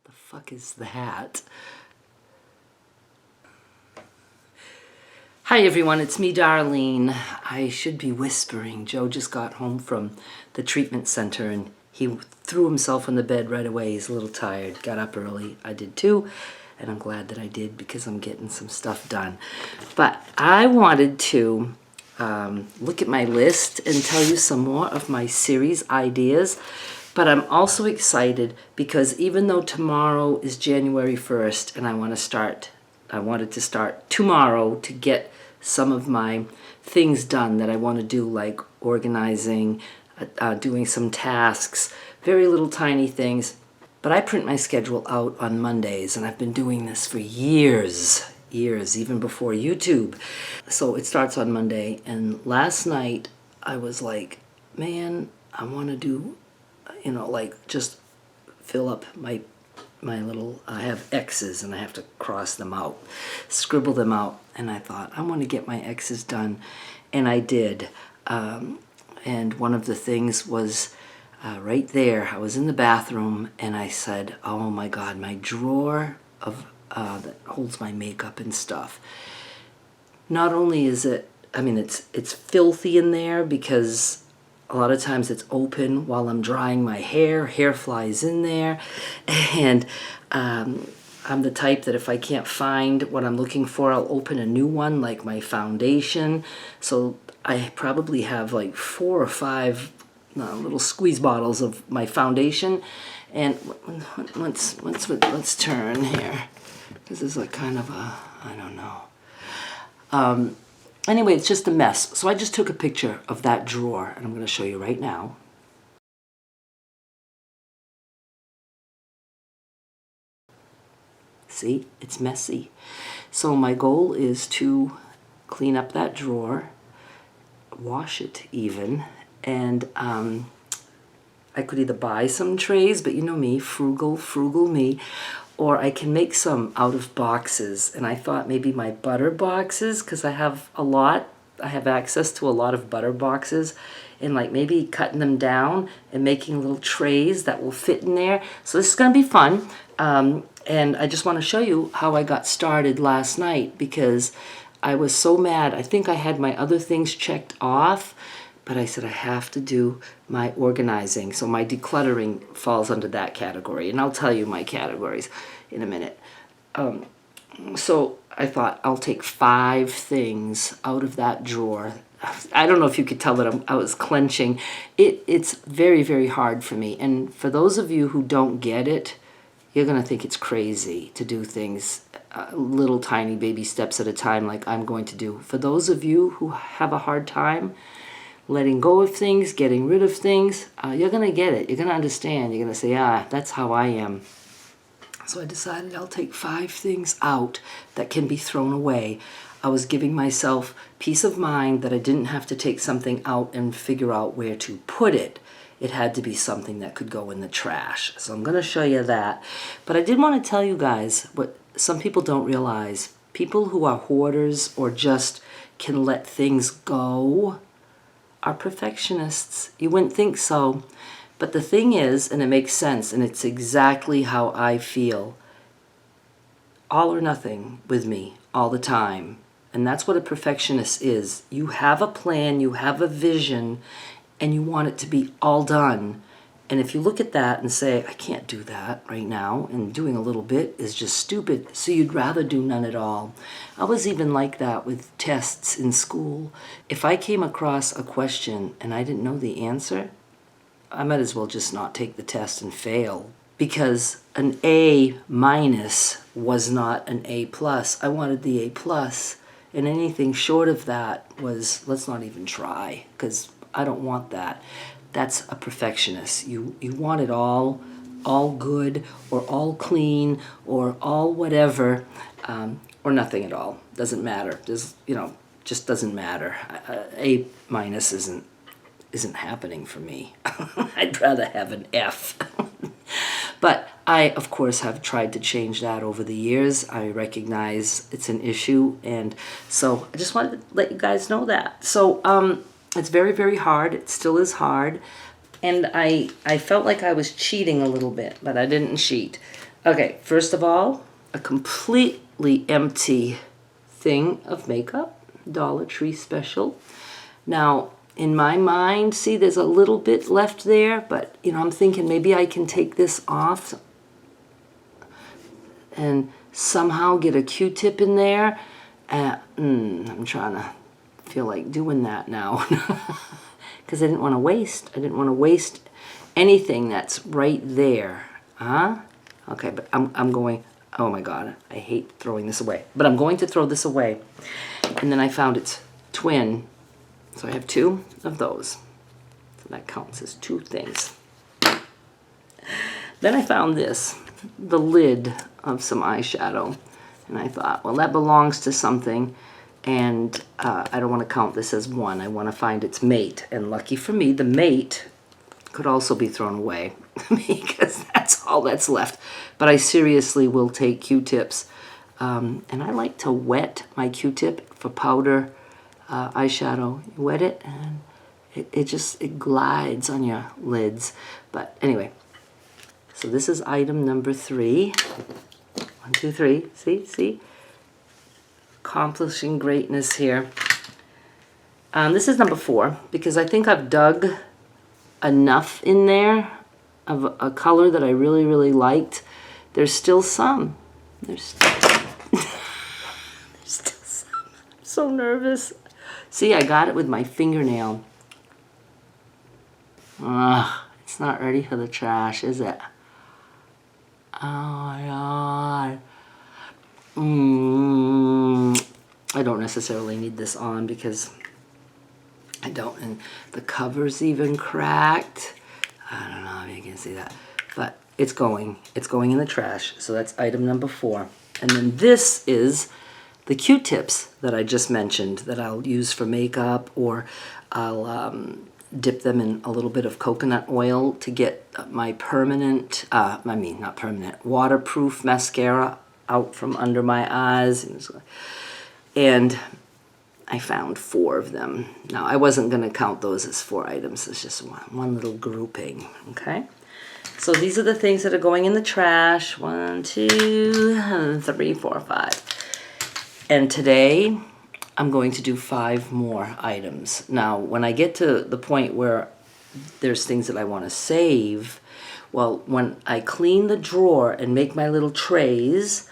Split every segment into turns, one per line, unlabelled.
The fuck is that? Hi everyone, it's me, Darlene. I should be whispering. Joe just got home from the treatment center and he threw himself in the bed right away. He's a little tired. Got up early. I did too. And I'm glad that I did because I'm getting some stuff done. But I wanted to look at my list and tell you some more of my series ideas. But I'm also excited because even though tomorrow is January 1st and I wanted to start tomorrow to get some of my things done that I want to do, like organizing, doing some tasks, very little tiny things. But I print my schedule out on Mondays, and I've been doing this for years, even before YouTube. So it starts on Monday, and last night I was like, man, I want to do, like just fill up my little, I have X's and I have to cross them out, scribble them out. And I thought, I want to get my X's done. And I did. And one of the things was right there. I was in the bathroom and I said, oh my God, my drawer of that holds my makeup and stuff. Not only is it, it's filthy in there because a lot of times it's open while I'm drying my hair flies in there. And I'm the type that if I can't find what I'm looking for, I'll open a new one, like my foundation. So I probably have like 4 or 5 little squeeze bottles of my foundation. And let's turn here. This is like kind of a, I don't know. Anyway, it's just a mess. So I just took a picture of that drawer, and I'm going to show you right now. See, it's messy. So my goal is to clean up that drawer, wash it even, and I could either buy some trays, but you know me, frugal me, or I can make some out of boxes. And I thought maybe my butter boxes, because I have a lot, I have access to a lot of butter boxes, and like maybe cutting them down and making little trays that will fit in there. So this is going to be fun. And I just want to show you how I got started last night because I was so mad. I think I had my other things checked off, but I said I have to do my organizing. So my decluttering falls under that category, and I'll tell you my categories in a minute. So I thought I'll take 5 things out of that drawer. I don't know if you could tell that I was clenching. It's very, very hard for me. And for those of you who don't get it, you're going to think it's crazy to do things little tiny baby steps at a time like I'm going to do. For those of you who have a hard time letting go of things, getting rid of things, you're going to get it. You're going to understand. You're going to say, that's how I am. So I decided I'll take 5 things out that can be thrown away. I was giving myself peace of mind that I didn't have to take something out and figure out where to put it. It had to be something that could go in the trash. So I'm going to show you that. But I did want to tell you guys what some people don't realize. People who are hoarders or just can let things go are perfectionists. You wouldn't think so. But the thing is, and it makes sense, and it's exactly how I feel, all or nothing with me all the time. And that's what a perfectionist is. You have a plan, you have a vision, and you want it to be all done. And if you look at that and say, I can't do that right now, and doing a little bit is just stupid, so you'd rather do none at all. I was even like that with tests in school. If I came across a question and I didn't know the answer, I might as well just not take the test and fail, because an A- was not an A+. I wanted the A+, and anything short of that was, let's not even try, because I don't want that. That's a perfectionist. You want it all good, or all clean, or all whatever, or nothing at all. Doesn't matter. Just doesn't matter. A- isn't happening for me. I'd rather have an F. But I, of course, have tried to change that over the years. I recognize it's an issue, and so I just wanted to let you guys know that. So it's very, very hard. It still is hard. And I felt like I was cheating a little bit, but I didn't cheat. Okay, first of all, a completely empty thing of makeup, Dollar Tree special. Now, in my mind, see, there's a little bit left there, but, you know, I'm thinking maybe I can take this off and somehow get a Q-tip in there. I'm trying to feel like doing that now because I didn't want to waste. I didn't want to waste anything that's right there. Okay, but I'm going, oh my God, I hate throwing this away. But I'm going to throw this away. And then I found its twin. So I have two of those. So that counts as two things. Then I found this, the lid of some eyeshadow. And I thought, well, that belongs to something. And I don't want to count this as one. I want to find its mate. And lucky for me, the mate could also be thrown away because that's all that's left. But I seriously will take Q-tips. And I like to wet my Q-tip for powder eyeshadow. You wet it and it glides on your lids. But anyway, so this is item number 3. 1, 2, 3. See? Accomplishing greatness here. This is number 4 because I think I've dug enough in there of a color that I really, really liked. There's still some. There's still some. I'm so nervous. See, I got it with my fingernail. It's not ready for the trash, is it? Oh my God. I don't necessarily need this on because I don't, and the cover's even cracked. I don't know if you can see that, but it's going in the trash. So that's item number 4. And then this is the Q-tips that I just mentioned that I'll use for makeup, or I'll dip them in a little bit of coconut oil to get my permanent, not permanent, waterproof mascara out from under my eyes. And I found 4 of them. Now, I wasn't going to count those as 4 items. It's just one little grouping, okay? So these are the things that are going in the trash. 1, 2, 3, 4, 5. And today, I'm going to do 5 more items. Now, when I get to the point where there's things that I want to save, well, when I clean the drawer and make my little trays,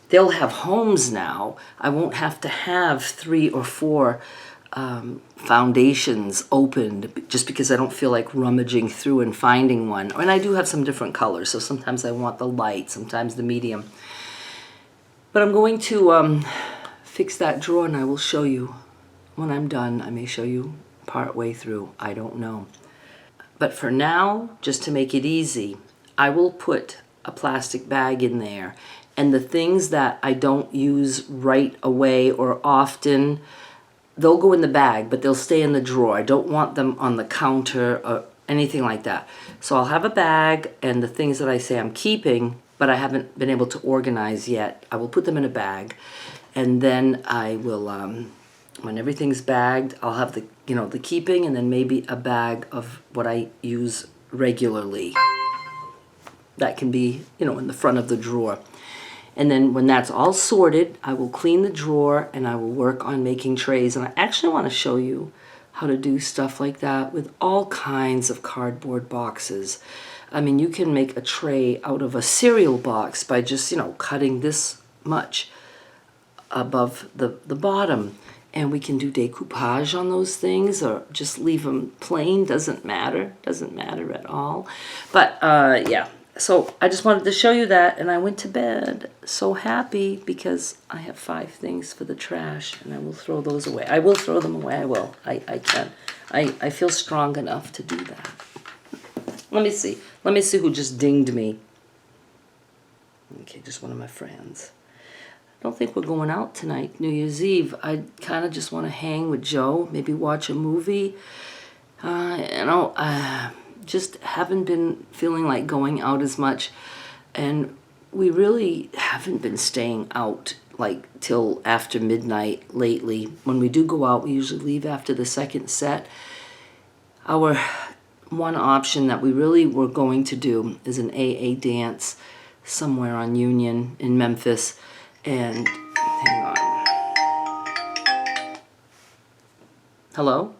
they'll have homes now. I won't have to have 3 or 4 foundations opened just because I don't feel like rummaging through and finding one. And I do have some different colors, so sometimes I want the light, sometimes the medium. But I'm going to fix that drawer, and I will show you when I'm done. I may show you part way through. I don't know. But for now, just to make it easy, I will put a plastic bag in there. And the things that I don't use right away or often, they'll go in the bag, but they'll stay in the drawer. I don't want them on the counter or anything like that. So I'll have a bag, and the things that I say I'm keeping, but I haven't been able to organize yet, I will put them in a bag. And then I will, when everything's bagged, I'll have the, the keeping, and then maybe a bag of what I use regularly. That can be, in the front of the drawer. And then when that's all sorted, I will clean the drawer and I will work on making trays. And I actually want to show you how to do stuff like that with all kinds of cardboard boxes. I mean, you can make a tray out of a cereal box by just, cutting this much above the bottom. And we can do decoupage on those things or just leave them plain. Doesn't matter at all. But yeah. So I just wanted to show you that, and I went to bed so happy because I have 5 things for the trash, and I will throw those away. I will throw them away. I will. I can. I feel strong enough to do that. Let me see. Let me see who just dinged me. Okay, just one of my friends. I don't think we're going out tonight, New Year's Eve. I kind of just want to hang with Joe, maybe watch a movie. Just haven't been feeling like going out as much, and we really haven't been staying out like till after midnight lately. When we do go out, we usually leave after the second set. Our one option that we really were going to do is an AA dance somewhere on Union in Memphis. And hang on. Hello?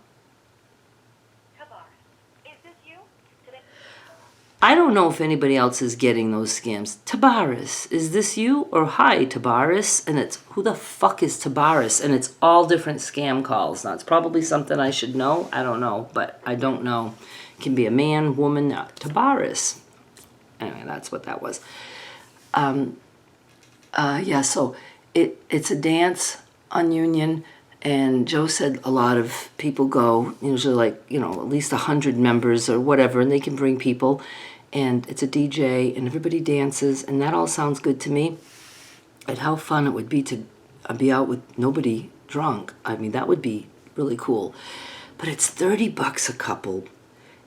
I don't know if anybody else is getting those scams. Tabaris, is this you? Or hi, Tabaris. And it's, who the fuck is Tabaris? And it's all different scam calls. Now, it's probably something I should know. I don't know, but I don't know. It can be a man, woman, Tabaris. Anyway, that's what that was. Yeah, so it's a dance on Union. And Joe said a lot of people go, usually like, you know, at least 100 members or whatever, and they can bring people. And it's a DJ, and everybody dances, and that all sounds good to me. And how fun it would be to be out with nobody drunk. I mean, that would be really cool. But it's $30 a couple.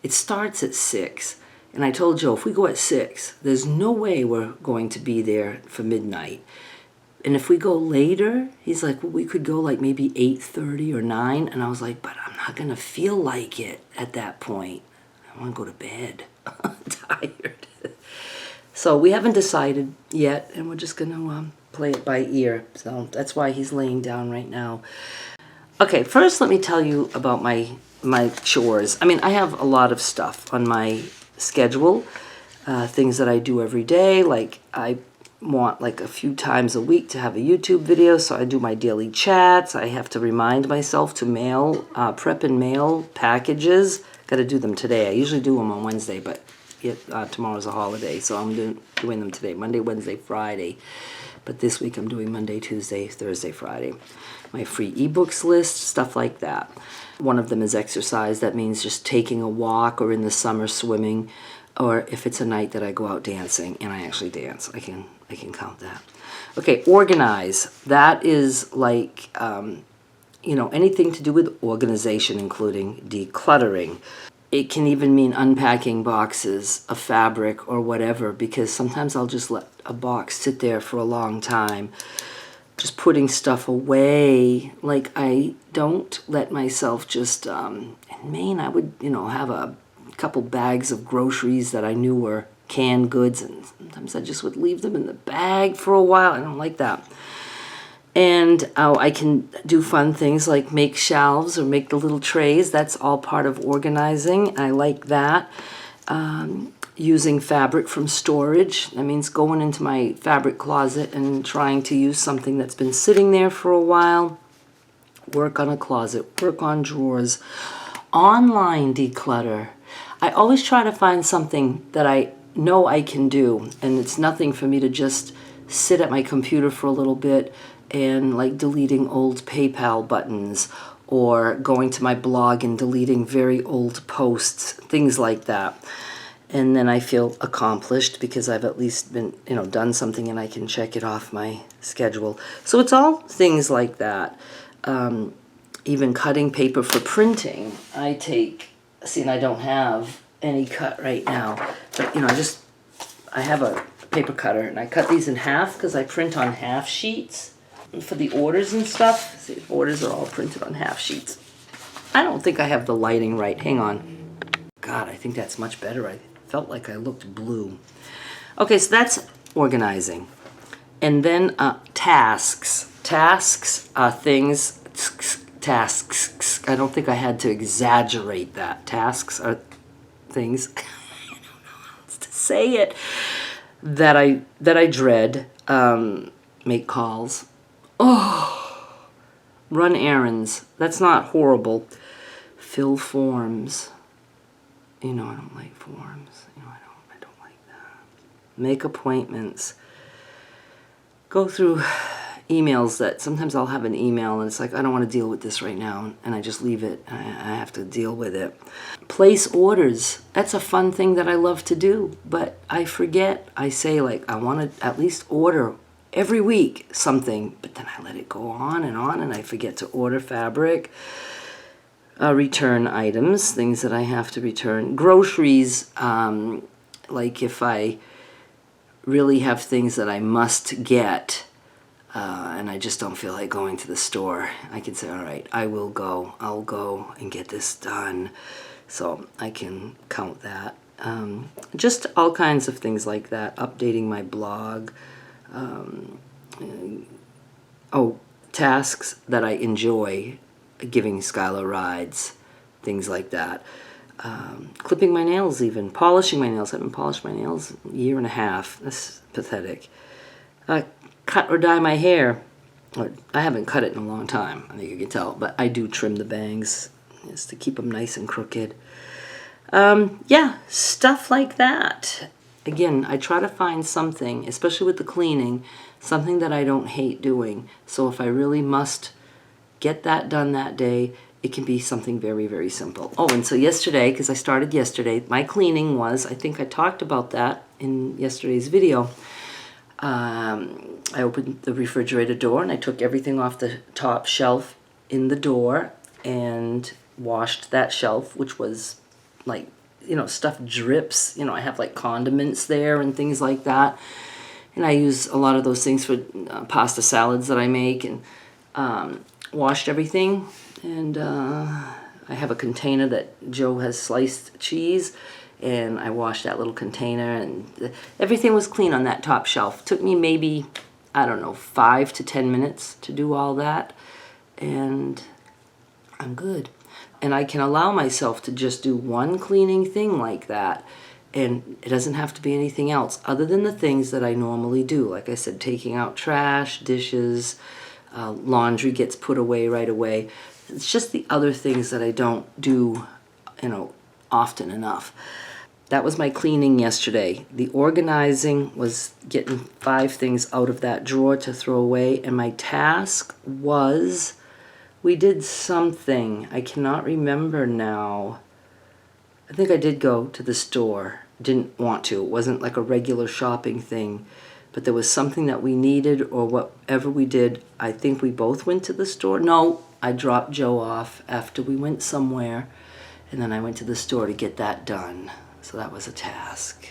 It starts at 6. And I told Joe, if we go at 6, there's no way we're going to be there for midnight. And if we go later, he's like, well, we could go like maybe 8:30 or 9. And I was like, but I'm not going to feel like it at that point. I want to go to bed. I'm tired. So we haven't decided yet, and we're just going to play it by ear. So that's why he's laying down right now. Okay, first let me tell you about my chores. I mean, I have a lot of stuff on my schedule, things that I do every day. Like I want like a few times a week to have a YouTube video, so I do my daily chats. I have to remind myself to mail, prep and mail packages. Got to do them today. I usually do them on Wednesday, but tomorrow's a holiday, so I'm doing them today. Monday, Wednesday, Friday. But this week I'm doing Monday, Tuesday, Thursday, Friday. My free ebooks list, stuff like that. One of them is exercise. That means just taking a walk, or in the summer swimming, or if it's a night that I go out dancing, and I actually dance. I can count that. Okay, organize. That is like anything to do with organization, including decluttering. It can even mean unpacking boxes of fabric or whatever, because sometimes I'll just let a box sit there for a long time. Just putting stuff away. Like I don't let myself just, in Maine I would, have a couple bags of groceries that I knew were canned goods, and sometimes I just would leave them in the bag for a while. I don't like that. And I can do fun things like make shelves or make the little trays. That's all part of organizing. I like that. Using fabric from storage. That means going into my fabric closet and trying to use something that's been sitting there for a while. Work on a closet. Work on drawers. Online declutter. I always try to find something that I know I can do. And it's nothing for me to just sit at my computer for a little bit and like deleting old PayPal buttons, or going to my blog and deleting very old posts, things like that. And then I feel accomplished because I've at least been, done something, and I can check it off my schedule. So it's all things like that. Even cutting paper for printing. I don't have any cut right now, but I have a paper cutter, and I cut these in half because I print on half sheets for the orders and stuff. See, the orders are all printed on half sheets. I don't think I have the lighting right. Hang on. God, I think that's much better. I felt like I looked blue. Okay, so that's organizing. And then tasks. Tasks are things. Tasks. I don't think I had to exaggerate that. Tasks are things. I don't know how else to say it. That I dread. Make calls. Oh, run errands. That's not horrible. Fill forms. I don't like forms. I don't like that. Make appointments. Go through emails that sometimes I'll have an email and it's like, I don't want to deal with this right now, and I just leave it. I have to deal with it. Place orders. That's a fun thing that I love to do, but I forget. I say like, I want to at least order every week something, but then I let it go on, and I forget to order fabric. Return items, things that I have to return. Groceries, like if I really have things that I must get, and I just don't feel like going to the store, I can say, all right, I'll go and get this done. So I can count that. Just all kinds of things like that. Updating my blog. Tasks that I enjoy, giving Skylar rides, things like that. Clipping my nails even, polishing my nails. I haven't polished my nails in a year and a half. That's pathetic. Cut or dye my hair. I haven't cut it in a long time, I think you can tell, but I do trim the bangs just to keep them nice and crooked. Yeah, stuff like that. Again, I try to find something, especially with the cleaning, something that I don't hate doing. So if I really must get that done that day, it can be something very, very simple. Oh, and so yesterday, because I started yesterday, my cleaning was, I think I talked about that in yesterday's video. I opened the refrigerator door and I took everything off the top shelf in the door and washed that shelf, which was like, you know, stuff drips. You know, I have like condiments there and things like that. And I use a lot of those things for pasta salads that I make, and washed everything. And I have a container that Joe has sliced cheese, and I washed that little container, and everything was clean on that top shelf. Took me maybe, I don't know, 5 to 10 minutes to do all that, and I'm good. And I can allow myself to just do one cleaning thing like that, and it doesn't have to be anything else other than the things that I normally do. Like I said, taking out trash, dishes, laundry gets put away right away. It's just the other things that I don't do, you know, often enough. That was my cleaning yesterday. The organizing was getting 5 things out of that drawer to throw away, and my task was, we did something. I cannot remember now. I think I did go to the store. Didn't want to. It wasn't like a regular shopping thing, but there was something that we needed, or whatever we did. I think we both went to the store. No, I dropped Joe off after we went somewhere, and then I went to the store to get that done. So that was a task.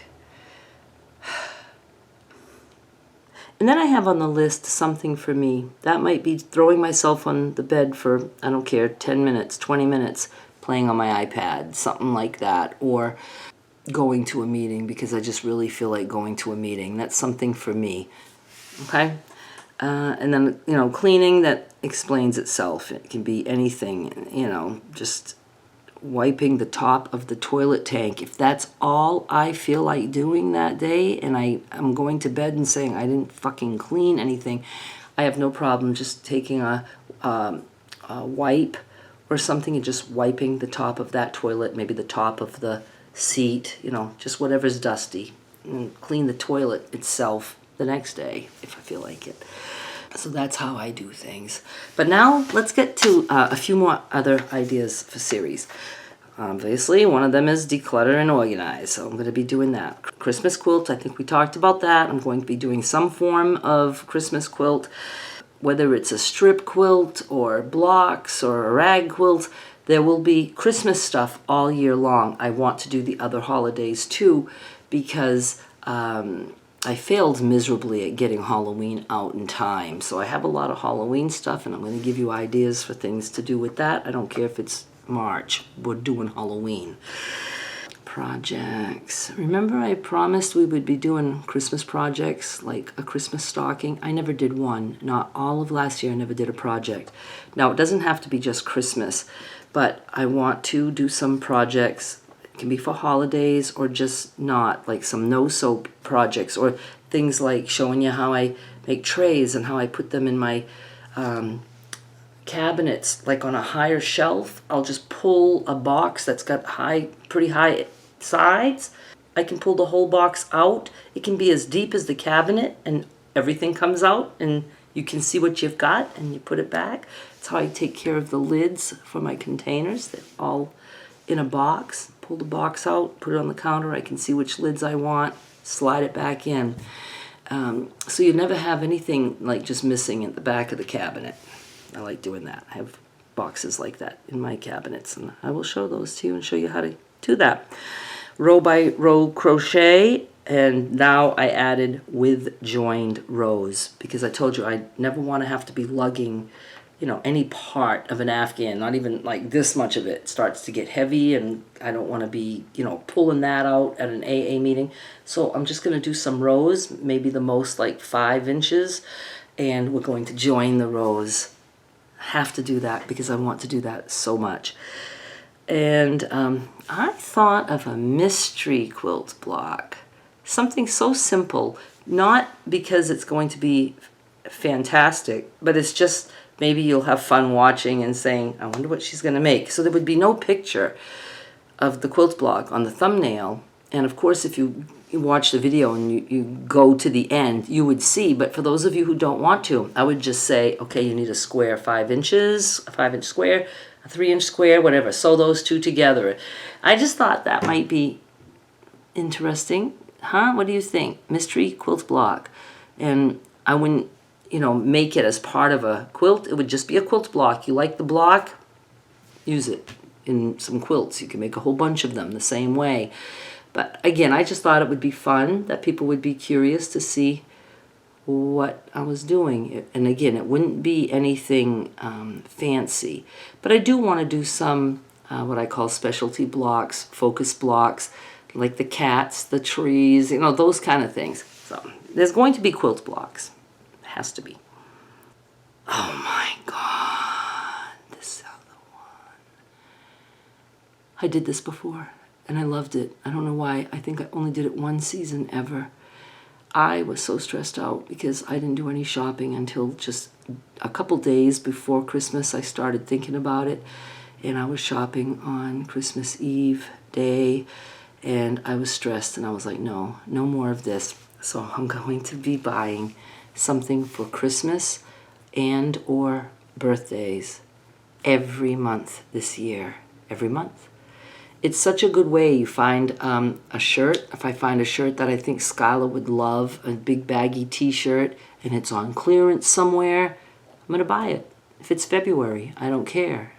And then I have on the list something for me. That might be throwing myself on the bed for, I don't care, 10 minutes, 20 minutes, playing on my iPad, something like that, or going to a meeting because I just really feel like going to a meeting. That's something for me, okay? And then, you know, cleaning, that explains itself. It can be anything, you know, just wiping the top of the toilet tank. If that's all I feel like doing that day, and I'm going to bed and saying I didn't fucking clean anything, I have no problem just taking a wipe or something and just wiping the top of that toilet, maybe the top of the seat, you know, just whatever's dusty, and clean the toilet itself the next day if I feel like it. So that's how I do things. But now let's get to a few more other ideas for series. Obviously, one of them is declutter and organize. So I'm going to be doing that. Christmas quilt, I think we talked about that. I'm going to be doing some form of Christmas quilt, whether it's a strip quilt or blocks or a rag quilt. There will be Christmas stuff all year long. I want to do the other holidays too, because I failed miserably at getting Halloween out in time. So I have a lot of Halloween stuff, and I'm going to give you ideas for things to do with that. I don't care if it's March. We're doing Halloween. Projects. Remember I promised we would be doing Christmas projects, like a Christmas stocking? I never did one. Not all of last year I never did a project. Now, it doesn't have to be just Christmas, but I want to do some projects. It can be for holidays or just not, like some no-soap projects, or things like showing you how I make trays and how I put them in my cabinets, like on a higher shelf. I'll just pull a box that's got pretty high sides. I can pull the whole box out. It can be as deep as the cabinet, and everything comes out, and you can see what you've got, and you put it back. That's how I take care of the lids for my containers. They're all in a box. Pull the box out, put it on the counter. I can see which lids I want, slide it back in. So you never have anything like just missing at the back of the cabinet. I like doing that. I have boxes like that in my cabinets, and I will show those to you and show you how to do that. Row by row crochet, and now I added with joined rows, because I told you I never want to have to be lugging you know, any part of an Afghan, not even like this much of it, starts to get heavy, and I don't want to be, you know, pulling that out at an AA meeting. So I'm just going to do some rows, maybe the most like 5 inches, and we're going to join the rows. Have to do that because I want to do that so much. And I thought of a mystery quilt block, something so simple, not because it's going to be fantastic, but it's just maybe you'll have fun watching and saying, I wonder what she's going to make. So there would be no picture of the quilt block on the thumbnail. And of course, if you watch the video and you go to the end, you would see. But for those of you who don't want to, I would just say, okay, you need a square 5 inches, a 5-inch square, a 3-inch square, whatever. Sew those two together. I just thought that might be interesting. Huh? What do you think? Mystery quilt block. And I wouldn't, you know, make it as part of a quilt. It would just be a quilt block. You like the block? Use it in some quilts. You can make a whole bunch of them the same way. But again, I just thought it would be fun, that people would be curious to see what I was doing. And again, it wouldn't be anything fancy. But I do want to do some what I call specialty blocks, focus blocks, like the cats, the trees, you know, those kind of things. So there's going to be quilt blocks. It has to be. Oh my God, this other one. I did this before, and I loved it. I don't know why. I think I only did it 1 season ever. I was so stressed out because I didn't do any shopping until just a couple days before Christmas. I started thinking about it, and I was shopping on Christmas Eve day, and I was stressed, and I was like, no more of this. So I'm going to be buying something for Christmas and or birthdays every month this year. Every month. It's such a good way. You find a shirt. If I find a shirt that I think Skylar would love, a big baggy t-shirt, and it's on clearance somewhere, I'm going to buy it. If it's February, I don't care.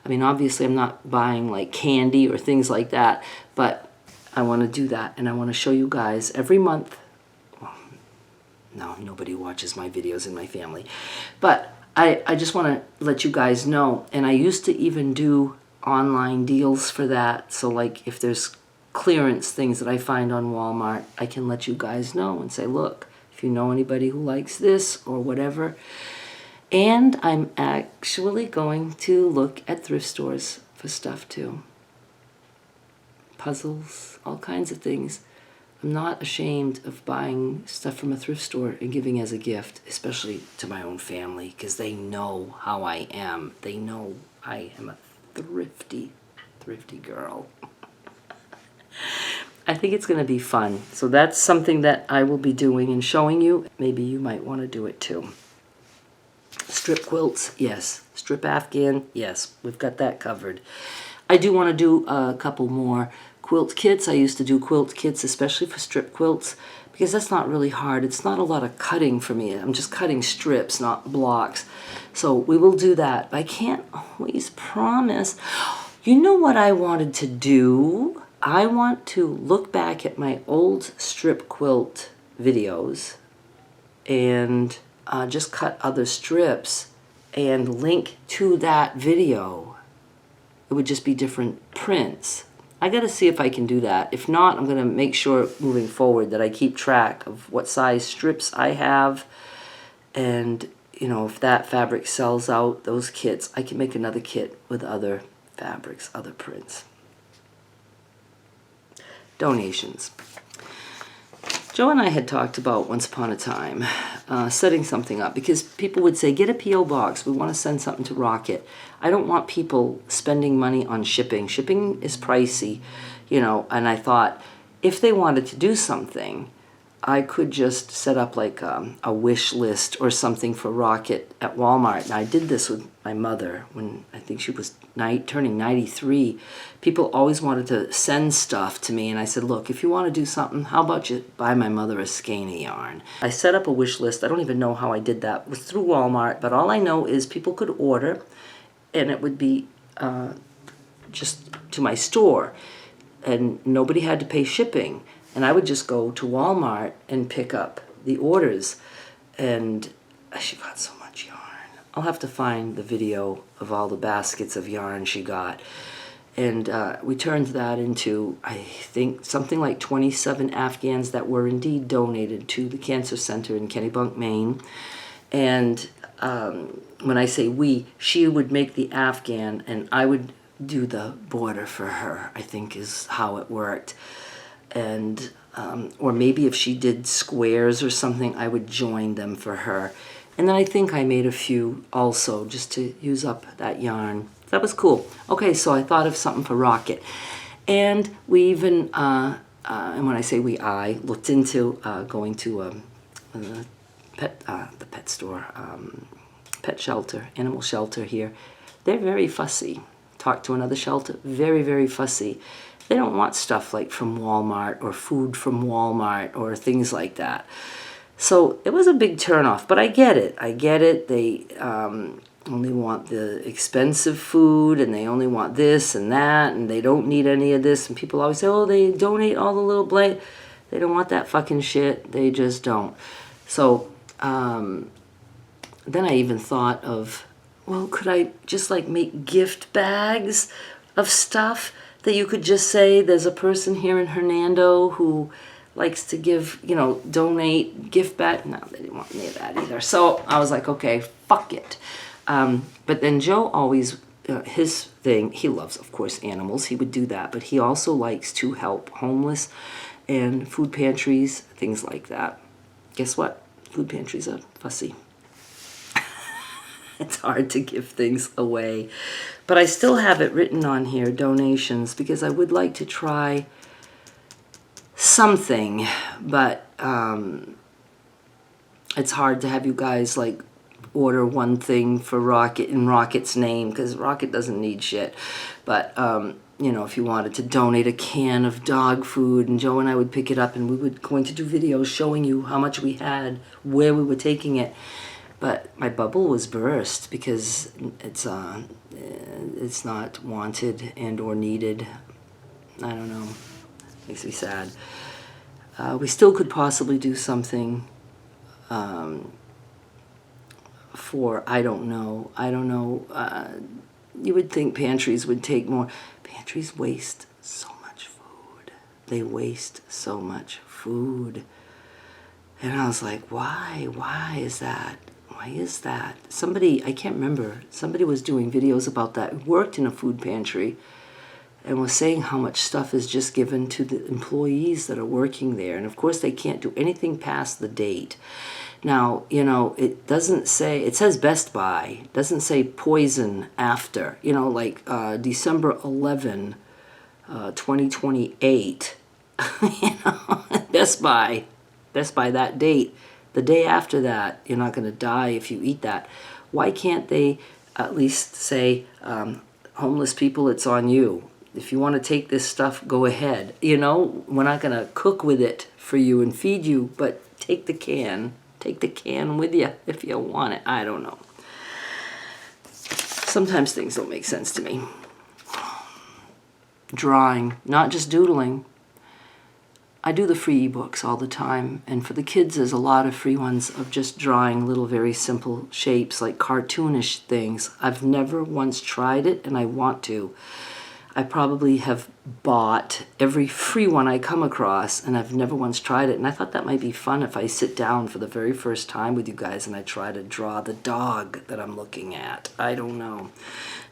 I mean, obviously I'm not buying like candy or things like that, but I want to do that, and I want to show you guys every month. Well, no, nobody watches my videos in my family, but I just want to let you guys know, and I used to even do online deals for that. So like if there's clearance things that I find on Walmart, I can let you guys know and say, look, if you know anybody who likes this or whatever. And I'm actually going to look at thrift stores for stuff too. Puzzles, all kinds of things. I'm not ashamed of buying stuff from a thrift store and giving as a gift, especially to my own family, because they know how I am. They know I am a thrifty girl. I think it's going to be fun. So that's something that I will be doing and showing you. Maybe you might want to do it too. Strip quilts, yes. Strip Afghan, yes. We've got that covered. I do want to do a couple more quilt kits. I used to do quilt kits, especially for strip quilts, because that's not really hard. It's not a lot of cutting for me. I'm just cutting strips, not blocks. So we will do that. I can't always promise. You know what I wanted to do? I want to look back at my old strip quilt videos and just cut other strips and link to that video. It would just be different prints. I got to see if I can do that. If not, I'm going to make sure moving forward that I keep track of what size strips I have, and you know, if that fabric sells out, those kits, I can make another kit with other fabrics, other prints. Donations. Joe and I had talked about once upon a time setting something up, because people would say, get a P.O. box. We want to send something to Rocket. I don't want people spending money on shipping. Shipping is pricey, you know, and I thought if they wanted to do something, I could just set up like a wish list or something for Rocket at Walmart. And I did this with my mother when I think she was turning 93. People always wanted to send stuff to me, and I said, look, if you want to do something, how about you buy my mother a skein of yarn? I set up a wish list. I don't even know how I did that. It was through Walmart, but all I know is people could order, and it would be just to my store, and nobody had to pay shipping. And I would just go to Walmart and pick up the orders. And she got so much yarn. I'll have to find the video of all the baskets of yarn she got. And we turned that into, I think, something like 27 Afghans that were indeed donated to the Cancer Center in Kennebunk, Maine. And when I say we, she would make the Afghan and I would do the border for her, I think is how it worked. And or maybe if she did squares or something, I would join them for her. And then I think I made a few also just to use up that yarn. That was cool. Okay, so I thought of something for Rocket. And we even, and when I say we, I looked into going to the pet store, pet shelter, animal shelter here. They're very fussy. Talked to another shelter, very, very fussy. They don't want stuff like from Walmart or food from Walmart or things like that. So it was a big turnoff, but I get it. I get it. They only want the expensive food and they only want this and that and they don't need any of this. And people always say, oh, they donate all the little blank. They don't want that fucking shit. They just don't. So then I even thought of, well, could I just like make gift bags of stuff that you could just say there's a person here in Hernando who likes to give, you know, donate, gift bag. No, they didn't want any of that either. So I was like, okay, fuck it. But then Joe always, his thing, he loves, of course, animals. He would do that. But he also likes to help homeless and food pantries, things like that. Guess what? Food pantries are fussy. It's hard to give things away. But I still have it written on here, donations, because I would like to try something. But it's hard to have you guys like order one thing for Rocket in Rocket's name, because Rocket doesn't need shit. But, you know, if you wanted to donate a can of dog food, and Joe and I would pick it up and we would going to do videos showing you how much we had, where we were taking it. But my bubble was burst because it's not wanted and or needed. I don't know. Makes me sad. We still could possibly do something for, I don't know. You would think pantries would take more. Pantries waste so much food. They waste so much food. And I was like, why? Why is that? Why is that? Somebody, I can't remember, somebody was doing videos about that, worked in a food pantry, and was saying how much stuff is just given to the employees that are working there. And of course they can't do anything past the date. Now, you know, it doesn't say, it says Best Buy, it doesn't say poison after, you know, like December 11, 2028, you know, Best Buy that date. The day after that, you're not going to die if you eat that. Why can't they at least say, homeless people, it's on you. If you want to take this stuff, go ahead. You know, we're not going to cook with it for you and feed you, but take the can. Take the can with you if you want it. I don't know. Sometimes things don't make sense to me. Drawing, not just doodling. I do the free ebooks all the time, and for the kids there's a lot of free ones of just drawing little very simple shapes like cartoonish things. I've never once tried it and I want to. I probably have bought every free one I come across and I've never once tried it, and I thought that might be fun if I sit down for the very first time with you guys and I try to draw the dog that I'm looking at. I don't know.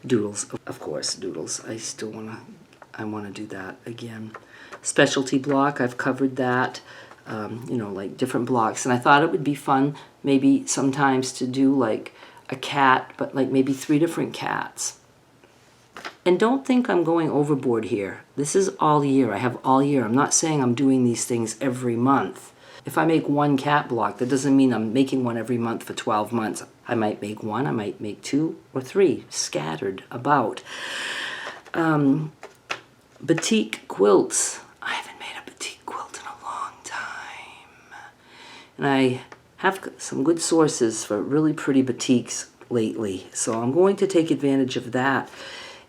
Doodles, of course, doodles. I want to do that again. Specialty block, I've covered that, you know, like different blocks. And I thought it would be fun maybe sometimes to do like a cat, but like maybe 3 different cats. And don't think I'm going overboard here. This is all year. I have all year. I'm not saying I'm doing these things every month. If I make one cat block, that doesn't mean I'm making one every month for 12 months. I might make 1, I might make 2 or 3 scattered about. Batik quilts. I haven't made a batik quilt in a long time. And I have some good sources for really pretty batiks lately. So I'm going to take advantage of that.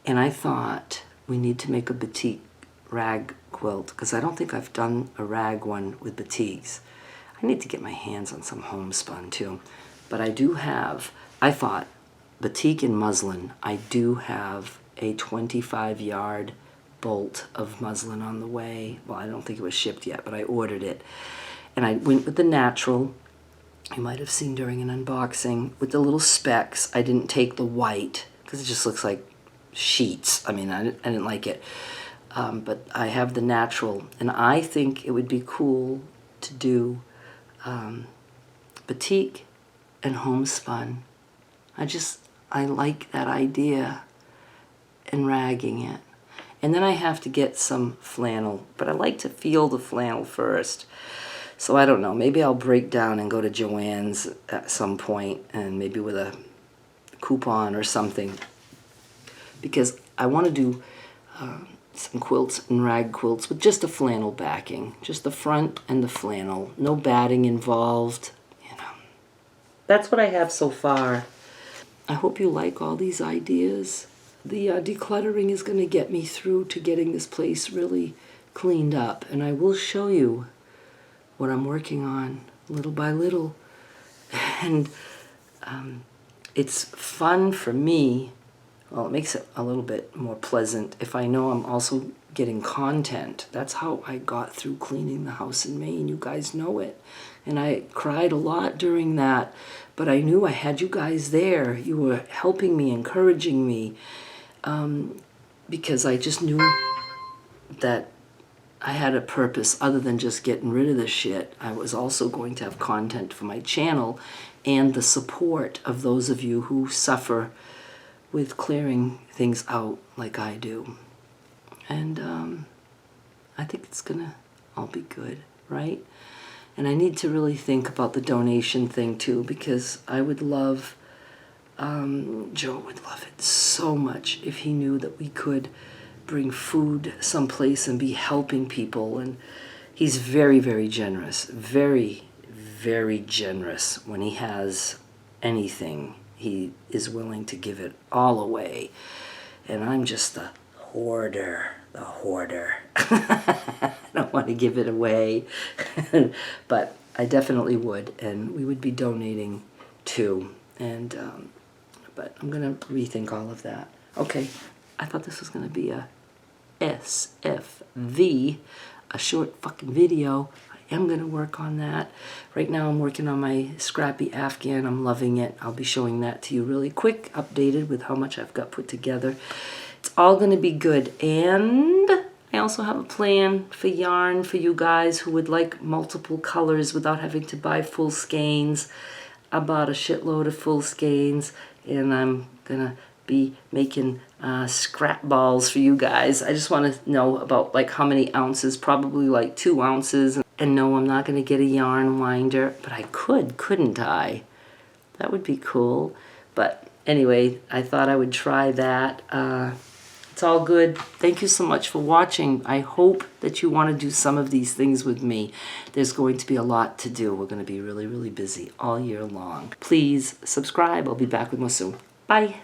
And I thought we need to make a batik rag quilt, because I don't think I've done a rag one with batiks. I need to get my hands on some homespun too. But I do have, I thought, batik and muslin. I do have a 25-yard bolt of muslin on the way. Well, I don't think it was shipped yet, but I ordered it. And I went with the natural. You might have seen during an unboxing with the little specks. I didn't take the white because it just looks like sheets. I mean, I didn't like it. But I have the natural, and I think it would be cool to do batik and homespun. I like that idea, and ragging it. And then I have to get some flannel, but I like to feel the flannel first. So I don't know, maybe I'll break down and go to Joann's at some point, and maybe with a coupon or something, because I want to do some quilts and rag quilts with just a flannel backing, just the front and the flannel, no batting involved, you know. That's what I have so far. I hope you like all these ideas. The decluttering is going to get me through to getting this place really cleaned up, and I will show you what I'm working on little by little. And it's fun for me. Well, it makes it a little bit more pleasant if I know I'm also getting content. That's how I got through cleaning the house in Maine. You guys know it. And I cried a lot during that, but I knew I had you guys there. You were helping me, encouraging me, because I just knew that I had a purpose other than just getting rid of the shit. I was also going to have content for my channel and the support of those of you who suffer with clearing things out like I do. And I think it's gonna all be good, right? And I need to really think about the donation thing too, because I would love, Joe would love it so much if he knew that we could bring food someplace and be helping people. And he's very, very generous, very, very generous. When he has anything, he is willing to give it all away. And I'm just the hoarder. I don't want to give it away, but I definitely would, and we would be donating too. And but I'm gonna rethink all of that. Okay, I thought this was gonna be a SFV, a short fucking video. I am gonna work on that. Right now I'm working on my scrappy Afghan. I'm loving it. I'll be showing that to you really quick, updated with how much I've got put together. It's all gonna be good. And I also have a plan for yarn for you guys who would like multiple colors without having to buy full skeins. I bought a shitload of full skeins, and I'm gonna be making scrap balls for you guys. I just want to know about like how many ounces, probably like 2 ounces. And no, I'm not going to get a yarn winder, but I couldn't I? That would be cool. But anyway, I thought I would try that. It's all good. Thank you so much for watching. I hope that you want to do some of these things with me. There's going to be a lot to do. We're going to be really, really busy all year long. Please subscribe. I'll be back with more soon. Bye.